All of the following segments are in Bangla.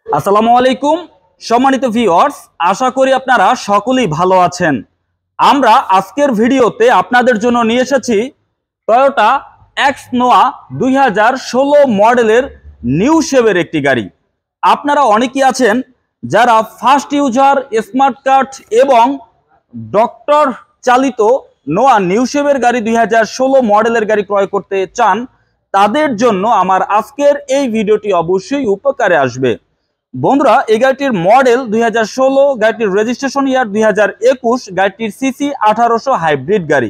আসসালামু আলাইকুম সম্মানিত ভিউয়ার্স, আশা করি আপনারা সকলেই ভালো আছেন। আমরা আজকের ভিডিওতে আপনাদের জন্য নিয়ে এসেছি টয়োটা এক্স নোয়া 2016 মডেলের নিউ শেপের একটি গাড়ি। আপনারা অনেকেই আছেন যারা ফার্স্ট ইউজার স্মার্ট কার্ড এবং ডক্টর চালিত নোয়া নিউ শেপের গাড়ি 2016 মডেলের গাড়ি ক্রয় করতে চান, তাদের জন্য আমার আজকের এই ভিডিওটি অবশ্যই উপকারে আসবে। বন্ধুরা, এই গাড়িটির মডেল 2016, গাড়িটির রেজিস্ট্রেশন ইয়ার 2021, গাড়িটির সিসি 1800 হাইব্রিড গাড়ি।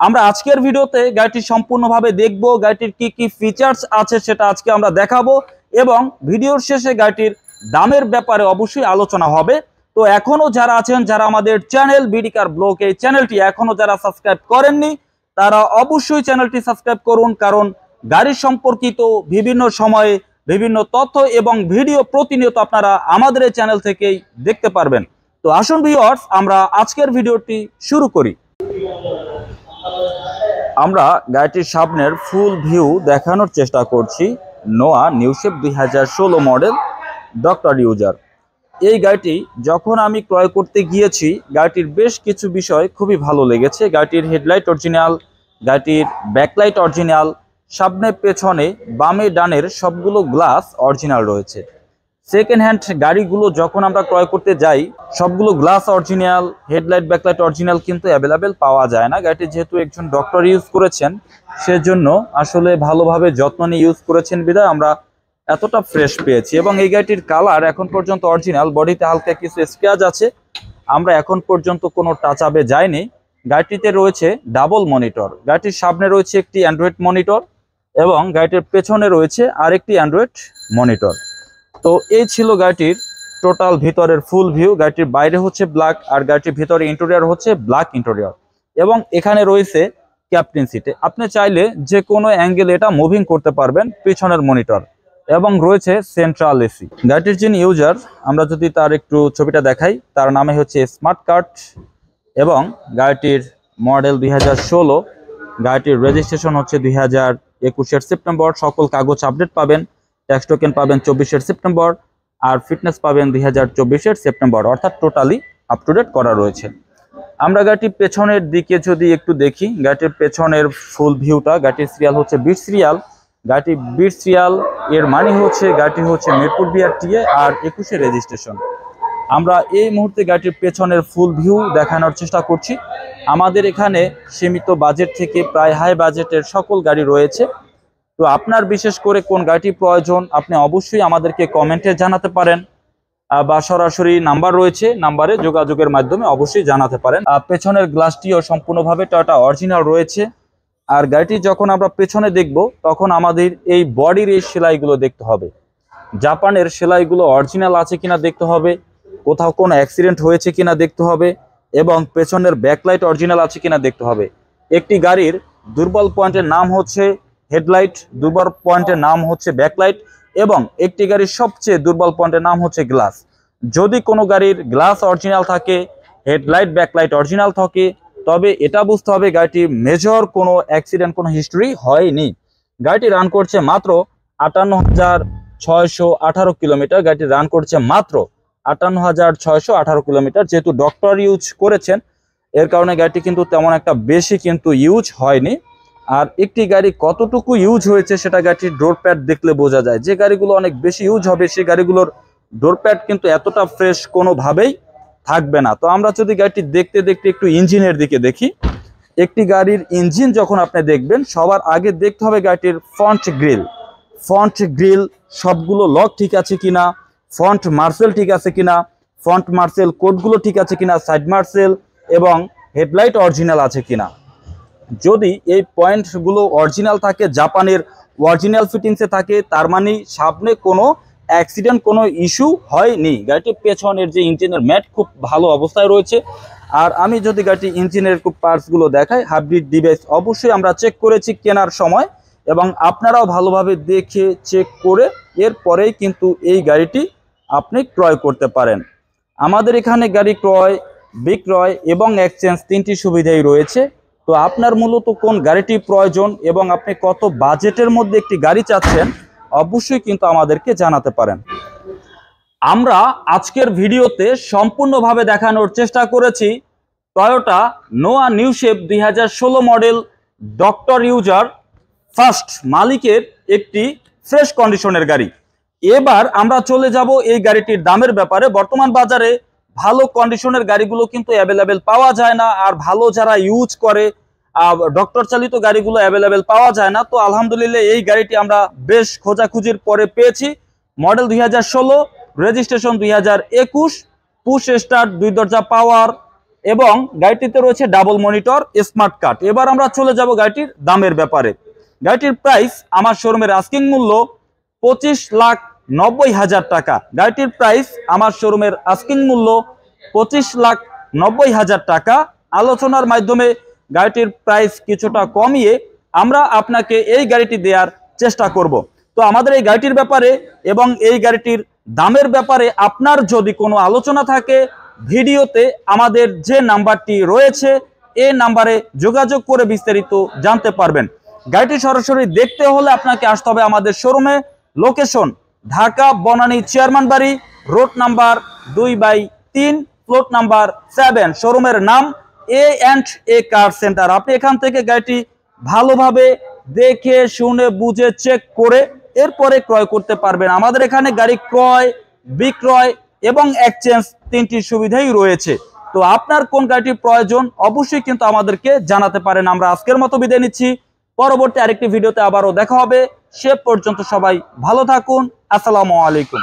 আমরা আজকের ভিডিওতে গাড়িটি সম্পূর্ণভাবে দেখব, গাড়িটির কি কি ফিচার্স আছে সেটা আজকে আমরা দেখাবো এবং ভিডিওর শেষে গাড়িটির দামের ব্যাপারে অবশ্যই আলোচনা হবে। তো এখনো যারা আছেন, যারা আমাদের চ্যানেল বিডি কার ব্লগ এই চ্যানেলটি এখনো যারা সাবস্ক্রাইব করেননি, তারা অবশ্যই চ্যানেলটি সাবস্ক্রাইব করুন, কারণ গাড়ি সম্পর্কিত বিভিন্ন সময়ে বিভিন্ন তথ্য এবং ভিডিও প্রতিনিয়ত আপনারা আমাদের এই চ্যানেল থেকেই দেখতে পারবেন। তো আসুন ভিউয়ার্স, আমরা আজকের ভিডিওটি শুরু করি। আমরা গাড়িটির সামনের ফুল ভিউ দেখানোর চেষ্টা করছি। নোয়া new shape 2016 model doctor user. এই গাড়িটি যখন আমি ক্রয় করতে গিয়েছি, গাড়িটির বেশ কিছু বিষয় খুবই ভালো লেগেছে। গাড়িটির হেডলাইট অরিজিনাল, গাড়িটির ব্যাকলাইট অরিজিনাল, সামনে পেছনে বামে ডানের সবগুলো গ্লাস অরিজিনাল রয়েছে। সেকেন্ড হ্যান্ড গাড়িগুলো যখন আমরা ক্রয় করতে যাই, সবগুলো glass original, headlight backlight original কিন্তু অ্যাভেলেবেল পাওয়া যায় না। গাড়িটি যেহেতু একজন ডক্টর ইউজ করেছেন, সেজন্য আসলে ভালোভাবে যত্ন নিয়ে ইউজ করেছেন বিধায় আমরা এতটা ফ্রেশ পেয়েছি। এবং এই গাড়িটির কালার এখন পর্যন্ত অরিজিনাল, বডিতে হালকা কিছু স্ক্র্যাচ আছে, আমরা এখন পর্যন্ত কোনো টাচ আপে যাইনি। গাড়িটিতে রয়েছে ডাবল মনিটর, গাড়িটির সামনে রয়েছে একটি অ্যান্ড্রয়েড মনিটর এবং গাড়িটির পেছনে রয়েছে আরেকটি অ্যান্ড্রয়েড মনিটর। তো এই ছিল গাড়িটির টোটাল ভিতরের ফুল ভিউ। গাড়িটির বাইরে হচ্ছে ব্ল্যাক আর গাড়িটির ভিতরে ইন্টেরিয়র হচ্ছে ব্ল্যাক ইন্টেরিয়র। এবং এখানে রয়েছে ক্যাপ্টেন সিটে, আপনি চাইলে যে কোনো অ্যাঙ্গেল এটা মুভিং করতে পারবেন, পিছনের মনিটর এবং রয়েছে সেন্ট্রাল এসি। গাড়িটির যিনি ইউজার, আমরা যদি তার একটু ছবিটা দেখাই, তার নামে হচ্ছে স্মার্ট কার্ড এবং গাড়িটির মডেল 2016, গাড়িটির রেজিস্ট্রেশন হচ্ছে 2021 সেপ্টেম্বর। সকল কাগজ আপডেট পাবেন, ট্যাক্স টোকেন পাবেন 24 সেপ্টেম্বর, আর ফিটনেস পাবেন 2024 সেপ্টেম্বর, অর্থাৎ টোটালি আপ টু ডেট করা রয়েছে। আমরা গাড়িটির পেছনের দিকে যদি একটু দেখি, গাড়িটির পেছনের ফুল ভিউটা, গাড়িটির সিরিয়াল হচ্ছে 20 সিরিয়াল। গাড়িটি 20 সিরিয়াল এর মানে হচ্ছে গাড়িটি হচ্ছে মিরপুর বিআরটিএ আর 21 রেজিস্ট্রেশন। আমরা এই মুহূর্তে গাড়িটির পেছনের ফুল ভিউ দেখানোর চেষ্টা করছি। আমাদের এখানে সীমিত বাজেট থেকে প্রায় হাই বাজেটের সকল গাড়ি রয়েছে। তো আপনার বিশেষ করে কোন গাড়িটি প্রয়োজন, আপনি অবশ্যই আমাদেরকে কমেন্টে জানাতে পারেন বা সরাসরি নাম্বার রয়েছে, নাম্বারে যোগাযোগের মাধ্যমে অবশ্যই জানাতে পারেন। পেছনের গ্লাসটিও সম্পূর্ণভাবে টয়োটা অরিজিনাল রয়েছে। আর গাড়িটি যখন আমরা পেছনে দেখব, তখন আমাদের এই বডির এই সেলাইগুলো দেখতে হবে, জাপানের সেলাইগুলো অরিজিনাল আছে কিনা দেখতে হবে, কোথাও কোনো অ্যাক্সিডেন্ট হয়েছে কিনা দেখতে হবে এবং পেছনের ব্যাকলাইট অরিজিনাল আছে কিনা দেখতে হবে। একটি গাড়ির দুর্বল পয়েন্টের নাম হচ্ছে হেডলাইট, দুর্বল পয়েন্টের নাম হচ্ছে ব্যাকলাইট এবং একটি গাড়ির সবচেয়ে দুর্বল পয়েন্টের নাম হচ্ছে গ্লাস। যদি কোনো গাড়ির গ্লাস অরিজিনাল থাকে, হেডলাইট ব্যাকলাইট অরিজিনাল থাকে, তবে এটা বুঝতে হবে গাড়িটি মেজর কোনো অ্যাক্সিডেন্ট, কোনো হিস্ট্রি হয়নি। গাড়িটি রান করছে মাত্র 58,618 কিলোমিটার। গাড়িটি রান করছে মাত্র 58,618 কিলোমিটার। যেহেতু ডক্টর ইউজ করেছেন, এর কারণে গাড়িটি কিন্তু তেমন একটা বেশি কিন্তু ইউজ হয়নি। আর একটি গাড়ি কতটুকু ইউজ হয়েছে সেটা গাড়িটির ডোর প্যাড দেখলে বোঝা যায়। যে গাড়িগুলো অনেক বেশি ইউজ হবে, সেই গাড়িগুলোর ডোর প্যাড কিন্তু এতটা ফ্রেশ কোনোভাবেই থাকবে না। তো আমরা যদি গাড়িটি দেখতে দেখতে একটু ইঞ্জিনের দিকে দেখি, একটি গাড়ির ইঞ্জিন যখন আপনি দেখবেন, সবার আগে দেখতে হবে গাড়িটির ফ্রন্ট গ্রিল। ফ্রন্ট গ্রিল সবগুলো লক ঠিক আছে কিনা, ফ্রন্ট মার্সেল ঠিক আছে কিনা, ফ্রন্ট মার্সেল কোডগুলো ঠিক আছে কিনা, সাইড মার্সেল এবং হেডলাইট অরিজিনাল আছে কিনা। যদি এই পয়েন্টগুলো অরিজিনাল থাকে, জাপানের অরিজিনাল ফিটিংসে থাকে, তার মানে সামনে কোনো অ্যাক্সিডেন্ট, কোনো ইস্যু হয়নি। গাড়িটির পেছনের যে ইঞ্জিনের ম্যাট খুব ভালো অবস্থায় রয়েছে। আর আমি যদি গাড়িটি ইঞ্জিনের পার্টসগুলো দেখাই, হাইব্রিড ডিভাইস অবশ্যই আমরা চেক করেছি কেনার সময় এবং আপনারাও ভালোভাবে দেখে চেক করে এরপরেই কিন্তু এই গাড়িটি আপনি ক্রয় করতে পারেন। আমাদের এখানে গাড়ি ক্রয়, বিক্রয় এবং এক্সচেঞ্জ তিনটি সুবিধাই রয়েছে। তো আপনার মূলত কোন গাড়িটি প্রয়োজন এবং আপনি কত বাজেটের মধ্যে একটি গাড়ি চাচ্ছেন, অবশ্যই কিন্তু আমাদেরকে জানাতে পারেন। আমরা আজকের ভিডিওতে সম্পূর্ণভাবে দেখানোর চেষ্টা করেছি টয়োটা নোয়া new shape 2016 model doctor user first মালিকের একটি ফ্রেশ কন্ডিশনের গাড়ি। এবার আমরা চলে যাব এই গাড়িটির দামের ব্যাপারে। বর্তমান বাজারে ভালো কন্ডিশনের গাড়িগুলো কিন্তু অ্যাভেলেবেল পাওয়া যায় না, আর ভালো যারা ইউজ করে ডক্টর চালিত গাড়িগুলো অ্যাভেলেবেল পাওয়া যায় না। তো আলহামদুলিল্লাহ এই গাড়িটি আমরা বেশ খোঁজাখুঁজির পরে পেয়েছি। মডেল 2016, রেজিস্ট্রেশন 2021, পুশ স্টার্ট, 2 দরজা পাওয়ার এবং গাড়িটিতে রয়েছে ডাবল মনিটর স্মার্ট কার্ড। এবার আমরা চলে যাব গাড়িটির দামের ব্যাপারে। গাড়িটির প্রাইস আমার শোরুমের আস্কিং মূল্য 25,90,000 টাকা। গাড়িটির প্রাইস আমার শোরুমের আস্কিং মূল্য 25,90,000 টাকা। আলোচনার মাধ্যমে গাড়িটির প্রাইস কিছুটা কমিয়ে আমরা আপনাকে এই গাড়িটি দেওয়ার চেষ্টা করব। তো আমাদের এই গাড়িটির ব্যাপারে এবং এই গাড়িটির দামের ব্যাপারে আপনার যদি কোনো আলোচনা থাকে, ভিডিওতে আমাদের যে নাম্বারটি রয়েছে এই নাম্বারে যোগাযোগ করে বিস্তারিত জানতে পারবেন। গাড়িটি সরাসরি দেখতে হলে আপনাকে আসতে হবে আমাদের শোরুমে। লোকেশন ঢাকা বনানী চেয়ারম্যান বাড়ি, রোড নাম্বার 2/3, প্লট নাম্বার 7। শোরুমের নাম A&A কার সেন্টার। আপনি এখান থেকে গাড়িটি ভালোভাবে দেখে শুনে বুঝে চেক করে এরপরে ক্রয় করতে পারবেন। আমাদের এখানে গাড়ি ক্রয়, বিক্রয় এবং এক্সচেঞ্জ 3টি সুবিধাই রয়েছে। তো আপনার কোন গাড়িটির প্রয়োজন অবশ্যই কিন্তু আমাদেরকে জানাতে পারেন। আমরা আজকের মতো বিদায় নিচ্ছি, পরবর্তী আরেকটি ভিডিওতে আবারও দেখা হবে। সে পর্যন্ত সবাই ভালো থাকুন। আসসালামু আলাইকুম।